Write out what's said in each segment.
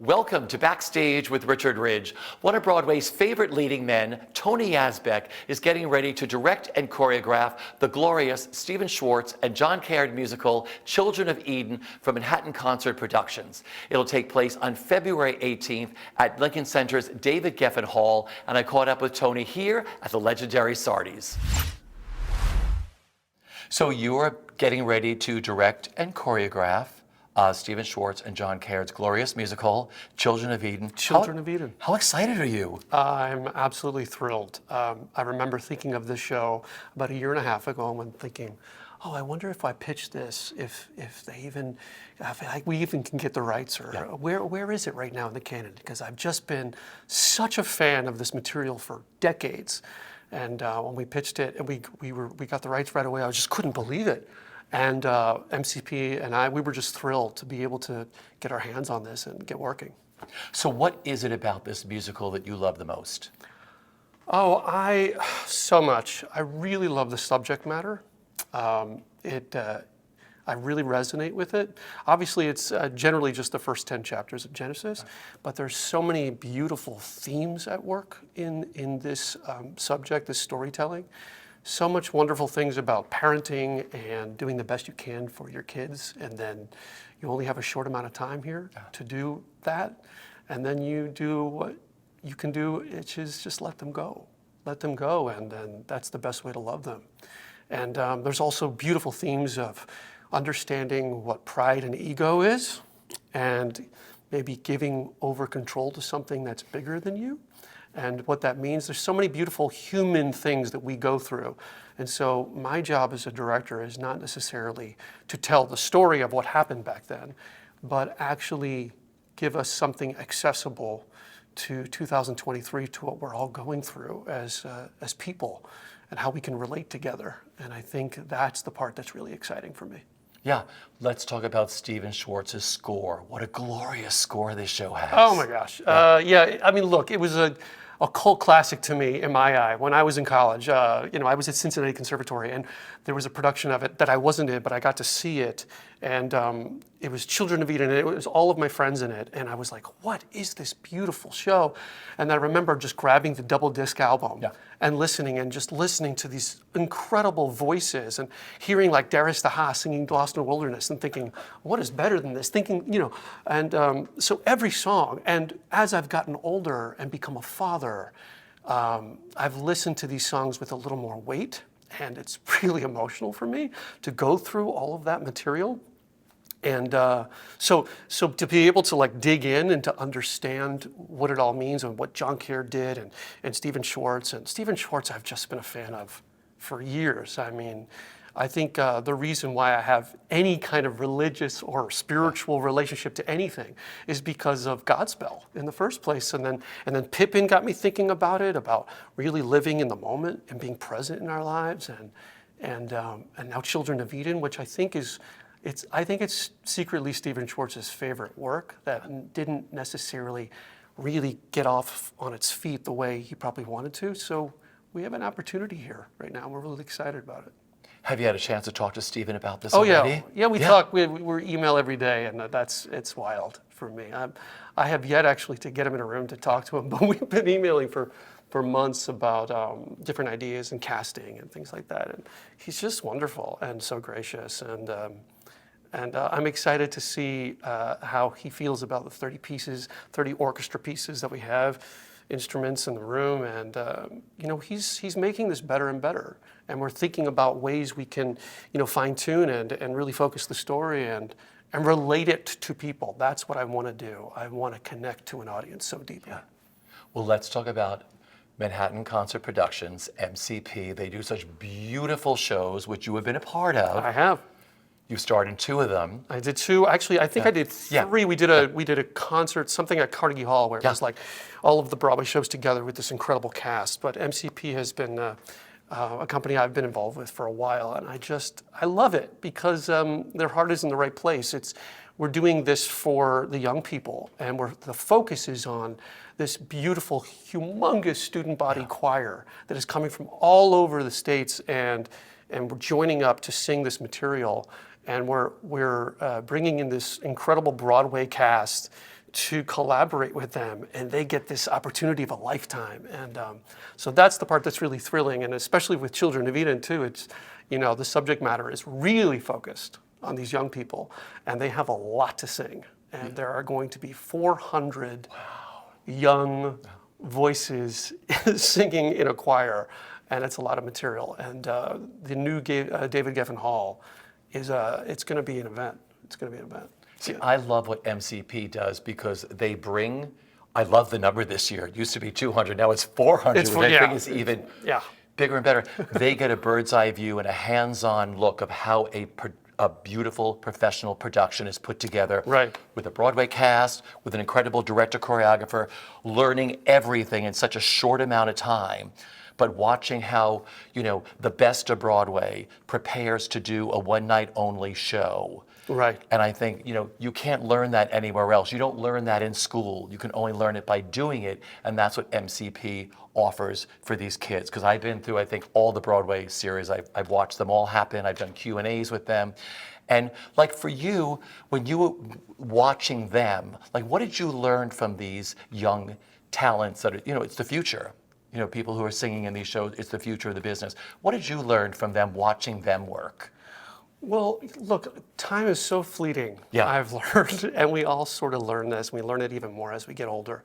Welcome to Backstage with Richard Ridge. One of Broadway's favorite leading men, Tony Yazbeck, is getting ready to direct and choreograph the glorious Stephen Schwartz and John Caird musical Children of Eden from Manhattan Concert Productions. It'll take place on February 18th at Lincoln Center's David Geffen Hall, and I caught up with Tony here at the legendary Sardi's. So you are getting ready to direct and choreograph Stephen Schwartz and John Caird's glorious musical, Children of Eden. Children of Eden. How excited are you? I'm absolutely thrilled. I remember thinking of this show about a year and a half ago when thinking, oh, I wonder if I pitch this, if they even, if we even can get the rights, or where is it right now in the canon? Because I've just been such a fan of this material for decades. And when we pitched it and we got the rights right away, I just couldn't believe it. And MCP and we were just thrilled to be able to get our hands on this and get working. So what is it about this musical that you love the most? Oh, so much. I really love the subject matter. I really resonate with it. Obviously, it's generally just the first 10 chapters of Genesis, but there's so many beautiful themes at work in this subject, this storytelling. So much wonderful things about parenting and doing the best you can for your kids, and then you only have a short amount of time here to do that, and then you do what you can do, which is just let them go, and then that's the best way to love them. And there's also beautiful themes of understanding what pride and ego is, and maybe giving over control to something that's bigger than you. And what that means, there's so many beautiful human things that we go through. And so my job as a director is not necessarily to tell the story of what happened back then, but actually give us something accessible to 2023, to what we're all going through as people, and how we can relate together. And I think that's the part that's really exciting for me. Yeah, let's talk about Stephen Schwartz's score. What a glorious score this show has. Oh my gosh. Yeah, I mean, look, it was a cult classic to me in my eye. When I was in college, I was at Cincinnati Conservatory, and there was a production of it that I wasn't in, but I got to see it. And it was Children of Eden, and it was all of my friends in it. And I was like, what is this beautiful show? And I remember just grabbing the double disc album and listening to these incredible voices, and hearing like Darius the Haas singing Lost in the Wilderness, and thinking, what is better than this? So every song, and as I've gotten older and become a father, I've listened to these songs with a little more weight, and it's really emotional for me to go through all of that material. And so to be able to like dig in and to understand what it all means, and what John Caird did, and Stephen Schwartz. And Stephen Schwartz I've just been a fan of for years. I mean, I think the reason why I have any kind of religious or spiritual relationship to anything is because of Godspell in the first place. And then Pippin got me thinking about it, about really living in the moment and being present in our lives. And now Children of Eden, which I think it's secretly Stephen Schwartz's favorite work, that didn't necessarily really get off on its feet the way he probably wanted to. So we have an opportunity here right now. We're really excited about it. Have you had a chance to talk to Stephen about this already? Yeah, we talk. We're email every day, and it's wild for me. I have yet actually to get him in a room to talk to him, but we've been emailing for months about different ideas and casting and things like that. And he's just wonderful and so gracious, and I'm excited to see how he feels about the 30 orchestra pieces that we have, instruments in the room, and he's making this better and better. And we're thinking about ways we can, fine tune and really focus the story and relate it to people. That's what I want to do. I want to connect to an audience so deeply. Yeah. Well, let's talk about Manhattan Concert Productions, MCP. They do such beautiful shows, which you have been a part of. I have. You starred in 2 of them. I did 2. Actually, I think I did 3. We did a concert, something at Carnegie Hall, where it was like all of the Broadway shows together with this incredible cast. But MCP has been a company I've been involved with for a while, and I love it because their heart is in the right place. We're doing this for the young people, and the focus is on this beautiful, humongous student body choir that is coming from all over the States, and we're joining up to sing this material. And we're bringing in this incredible Broadway cast to collaborate with them, and they get this opportunity of a lifetime. And so that's the part that's really thrilling, and especially with Children of Eden too, it's, the subject matter is really focused on these young people, and they have a lot to sing. And there are going to be 400 young voices singing in a choir, and it's a lot of material. And the new David Geffen Hall it's going to be an event. It's going to be an event. See, I love what MCP does because they bring, I love the number this year. It used to be 200, now it's 400, which I think is even bigger and better. They get a bird's eye view and a hands-on look of how a beautiful professional production is put together with a Broadway cast, with an incredible director choreographer, learning everything in such a short amount of time. But watching how, the best of Broadway prepares to do a one-night only show. Right. And I think, you can't learn that anywhere else. You don't learn that in school. You can only learn it by doing it, and that's what MCP offers for these kids. Because I've been through, I think, all the Broadway series. I've watched them all happen. I've done Q&As with them. And like for you, when you were watching them, like what did you learn from these young talents that are, it's the future. People who are singing in these shows, it's the future of the business. What did you learn from them watching them work? Well, look, time is so fleeting, I've learned, and we all sort of learn this, and we learn it even more as we get older.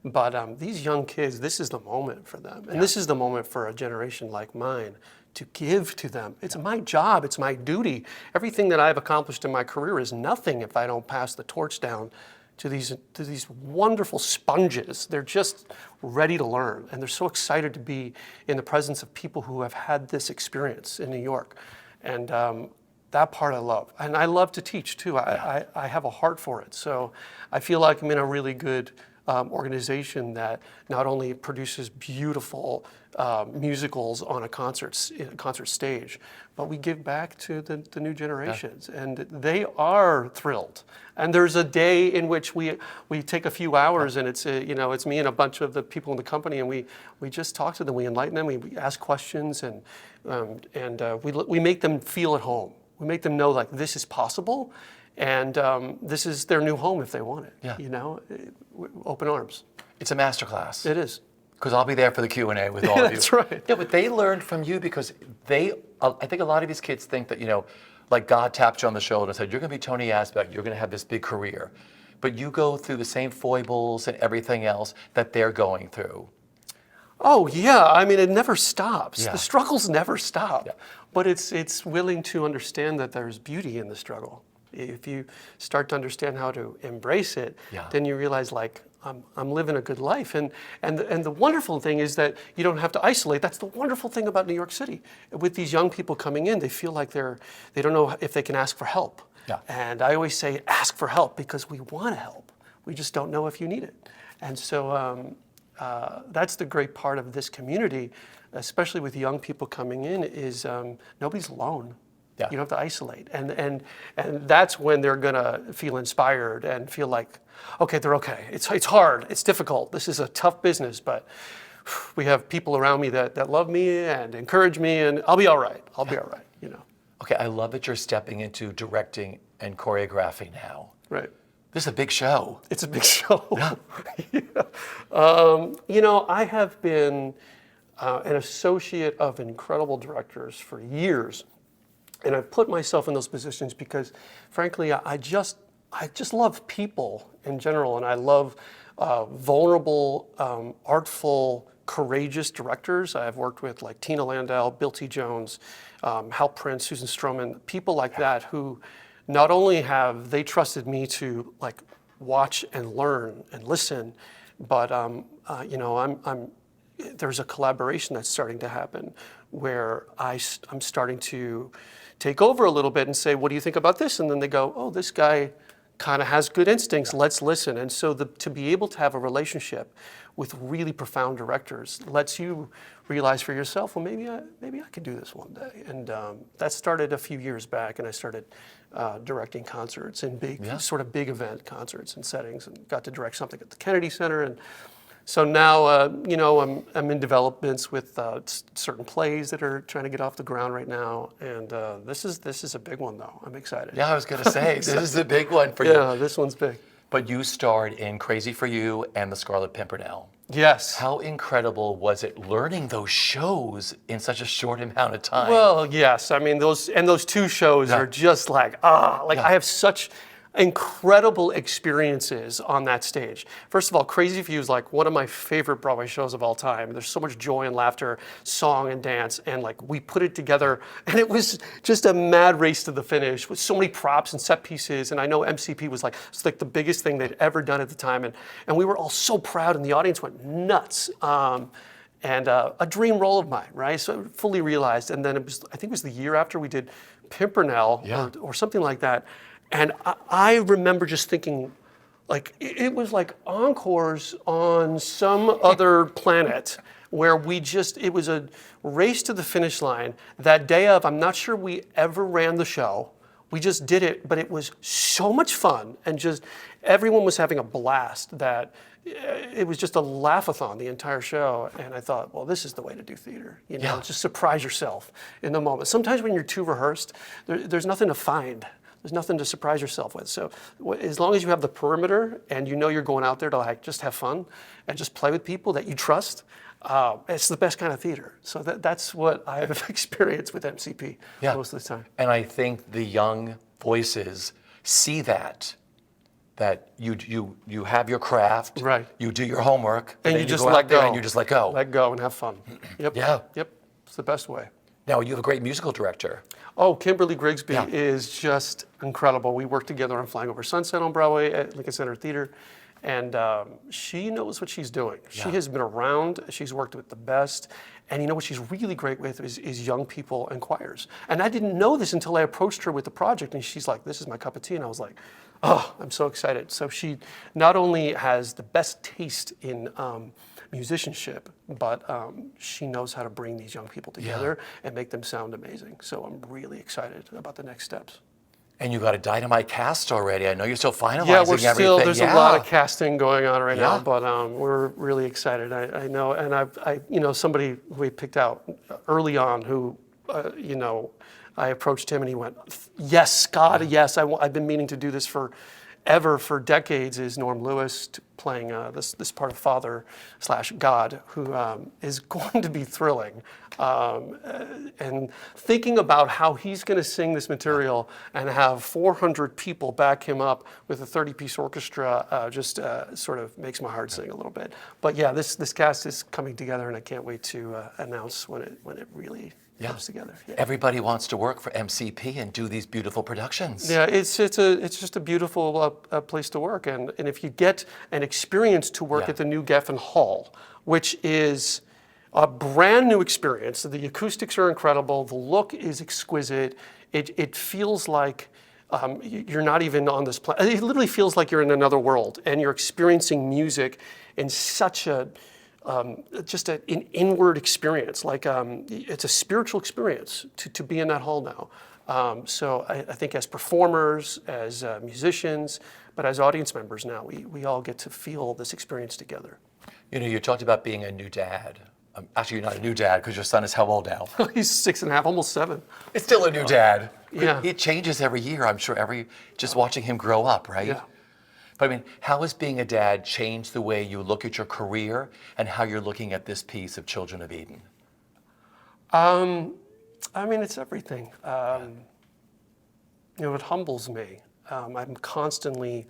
But these young kids, this is the moment for them. And this is the moment for a generation like mine to give to them. It's my job, it's my duty. Everything that I've accomplished in my career is nothing if I don't pass the torch down to these wonderful sponges. They're just ready to learn, and they're so excited to be in the presence of people who have had this experience in New York. And that part I love. And I love to teach too. I have a heart for it. So I feel like I'm in a really good organization that not only produces beautiful musicals on a concert stage, but we give back to the new generations, and they are thrilled. And there's a day in which we take a few hours, and it's it's me and a bunch of the people in the company, and we just talk to them, we enlighten them, we ask questions, and we make them feel at home. We make them know like this is possible, and this is their new home if they want it. Open arms. It's a masterclass. It is. Because I'll be there for the Q&A with all of you. That's right. Yeah, but they learned from you because I think a lot of these kids think that, like God tapped you on the shoulder and said, you're going to be Tony Yazbeck, you're going to have this big career. But you go through the same foibles and everything else that they're going through. Oh, yeah. I mean, it never stops. Yeah. The struggles never stop. Yeah. But it's willing to understand that there's beauty in the struggle. If you start to understand how to embrace it, then you realize, like, I'm living a good life. And the wonderful thing is that you don't have to isolate. That's the wonderful thing about New York City. With these young people coming in, they feel like they don't know if they can ask for help. Yeah. And I always say, ask for help, because we want to help. We just don't know if you need it. And so that's the great part of this community, especially with young people coming in, is nobody's alone. Yeah. You don't have to isolate. And that's when they're going to feel inspired and feel like, okay, they're okay. It's hard. It's difficult. This is a tough business, but we have people around me that love me and encourage me, and I'll be all right. I'll be all right, Okay, I love that you're stepping into directing and choreographing now. Right. This is a big show. It's a big show. I have been an associate of incredible directors for years. And I've put myself in those positions because, frankly, I just love people in general, and I love vulnerable, artful, courageous directors. I've worked with like Tina Landau, Bill T. Jones, Hal Prince, Susan Stroman, people like that who not only have they trusted me to like watch and learn and listen, but there's a collaboration that's starting to happen where I'm starting to take over a little bit and say, what do you think about this? And then they go, oh, this guy kind of has good instincts, let's listen. And so to be able to have a relationship with really profound directors lets you realize for yourself, well, maybe I can do this one day. And that started a few years back, and I started directing concerts and big event concerts and settings, and got to direct something at the Kennedy Center. And so now, I'm in developments with certain plays that are trying to get off the ground right now, and this is a big one though. I'm excited. Yeah, I was going to say this is a big one for you. Yeah, this one's big. But you starred in Crazy for You and The Scarlet Pimpernel. Yes. How incredible was it learning those shows in such a short amount of time? Well, yes. I mean, those two shows Yeah. are just like, Yeah. I have such incredible experiences on that stage. First of all, Crazy for You is like one of my favorite Broadway shows of all time. There's so much joy and laughter, song and dance, and like we put it together, and it was just a mad race to the finish with so many props and set pieces. And I know MCP was like, it's like the biggest thing they'd ever done at the time, and we were all so proud, and the audience went nuts. And a dream role of mine, right? So fully realized. And then I think it was the year after we did Pimpernel or something like that. And I remember just thinking, like, it was like encores on some other planet where it was a race to the finish line. That day of, I'm not sure we ever ran the show. We just did it, but it was so much fun. And just everyone was having a blast that it was just a laugh-a-thon the entire show. And I thought, well, this is the way to do theater. Just surprise yourself in the moment. Sometimes when you're too rehearsed, there's nothing to find. There's nothing to surprise yourself with. So as long as you have the perimeter and you know you're going out there to like just have fun and just play with people that you trust, it's the best kind of theater. So that's what I have experienced with MCP most of the time. And I think the young voices see that you have your craft, Right. you do your homework, And then you just go let out there go. and you just let go. Let go and have fun. Yep. Yeah. Yep. It's the best way. Now, you have a great musical director. Oh, Kimberly Grigsby Yeah. is just incredible. We worked together on Flying Over Sunset on Broadway at Lincoln Center Theater, and she knows what she's doing. She Yeah. has been around. She's worked with the best. And you know what she's really great with is young people and choirs. And I didn't know this until I approached her with the project, and she's like, this is my cup of tea. And I was like, oh, I'm so excited. So she not only has the best taste in musicianship, but she knows how to bring these young people together and make them sound amazing. So I'm really excited about the next steps. And you got a dynamite cast already. I know you're still finalizing Yeah, everything. there's a lot of casting going on right now, Yeah. but we're really excited. I know, and somebody we picked out early on who, I approached him and he went, yes, God, yes, I've been meaning to do this for decades, is Norm Lewis playing this part of Father/God, who is going to be thrilling. And thinking about how he's going to sing this material and have 400 people back him up with a 30-piece orchestra just sort of makes my heart sing a little bit. But yeah, this cast is coming together, and I can't wait to announce when it really comes together. Yeah. Everybody wants to work for MCP and do these beautiful productions. Yeah, it's just a beautiful place to work, and if you get an experience to work at the new Geffen Hall, which is a brand new experience. The acoustics are incredible. The look is exquisite. It feels like you're not even on this planet. It literally feels like you're in another world, and you're experiencing music in such an inward experience. Like it's a spiritual experience to be in that hall now. So I think as performers, as musicians, but as audience members now, we all get to feel this experience together. You know, you talked about being a new dad. Actually, you're not a new dad because your son is how old now? He's 6.5, almost 7. It's still a new dad. Yeah. It changes every year, I'm sure, just watching him grow up, right? Yeah. But I mean, how has being a dad changed the way you look at your career and how you're looking at this piece of Children of Eden? I mean, it's everything. It humbles me. I'm constantly,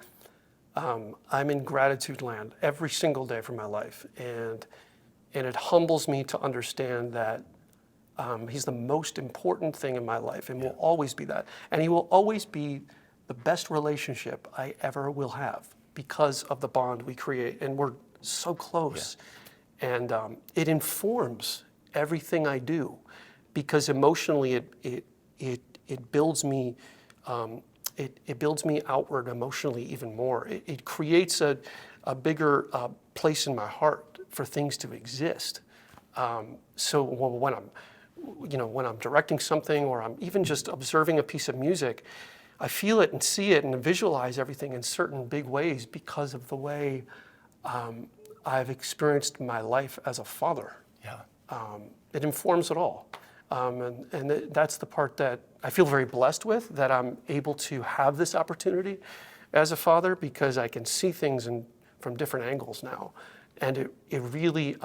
I'm in gratitude land every single day for my life. And it humbles me to understand that he's the most important thing in my life and will always be that. And he will always be the best relationship I ever will have because of the bond we create. And we're so close. Yeah. And it informs everything I do because emotionally it builds me, it builds me outward emotionally even more. It creates a bigger place in my heart for things to exist. So when I'm directing something or I'm even just observing a piece of music, I feel it and see it and visualize everything in certain big ways because of the way I've experienced my life as a father. Yeah. It informs it all. And that's the part that I feel very blessed with, that I'm able to have this opportunity as a father because I can see things from different angles now. And it really,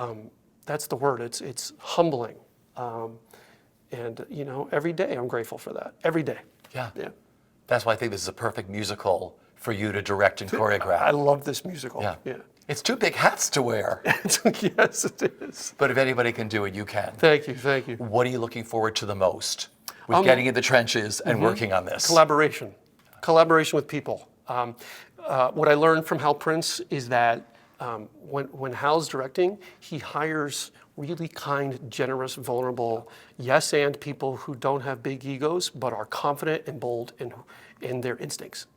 that's the word, it's humbling. And you know, every day I'm grateful for that, every day. Yeah. Yeah. That's why I think this is a perfect musical for you to direct and choreograph. I love this musical. Yeah. Yeah. It's two big hats to wear. Yes, it is. But if anybody can do it, you can. Thank you, thank you. What are you looking forward to the most with getting in the trenches and working on this? Collaboration with people. What I learned from Hal Prince is that when Hal's directing, he hires really kind, generous, vulnerable, yes and people who don't have big egos, but are confident and bold in their instincts.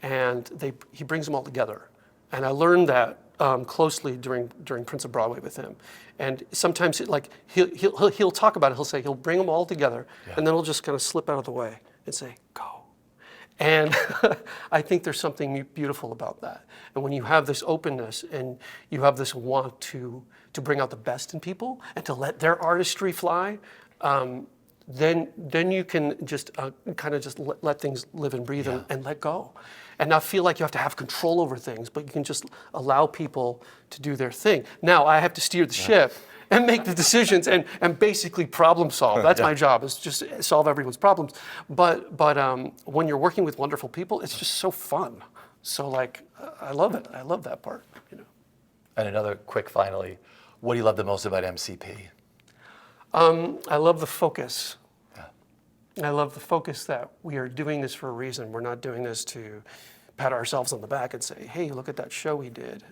And he brings them all together. And I learned that closely during Prince of Broadway with him. And sometimes he'll talk about it, he'll bring them all together, and then he'll just kind of slip out of the way and say, go. And I think there's something beautiful about that. And when you have this openness and you have this want to bring out the best in people and to let their artistry fly, then you can just kind of just let things live and breathe and let go. And not feel like you have to have control over things, but you can just allow people to do their thing. Now I have to steer the ship and make the decisions and basically problem solve. That's my job, is just solve everyone's problems. But when you're working with wonderful people, it's just so fun. So like, I love it. I love that part, you know. And another quick finally, what do you love the most about MCP? I love the focus. I love the focus that we are doing this for a reason. We're not doing this to pat ourselves on the back and say, hey, look at that show we did.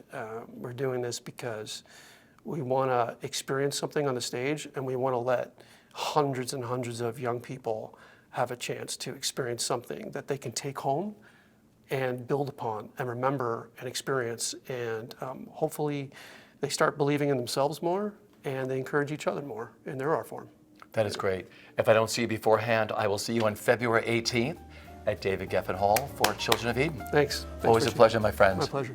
We're doing this because we want to experience something on the stage, and we want to let hundreds and hundreds of young people have a chance to experience something that they can take home and build upon and remember and experience. And hopefully they start believing in themselves more, and they encourage each other more in their art form. That is great. If I don't see you beforehand, I will see you on February 18th at David Geffen Hall for Children of Eden. Thanks. Always a pleasure, my friend. My pleasure.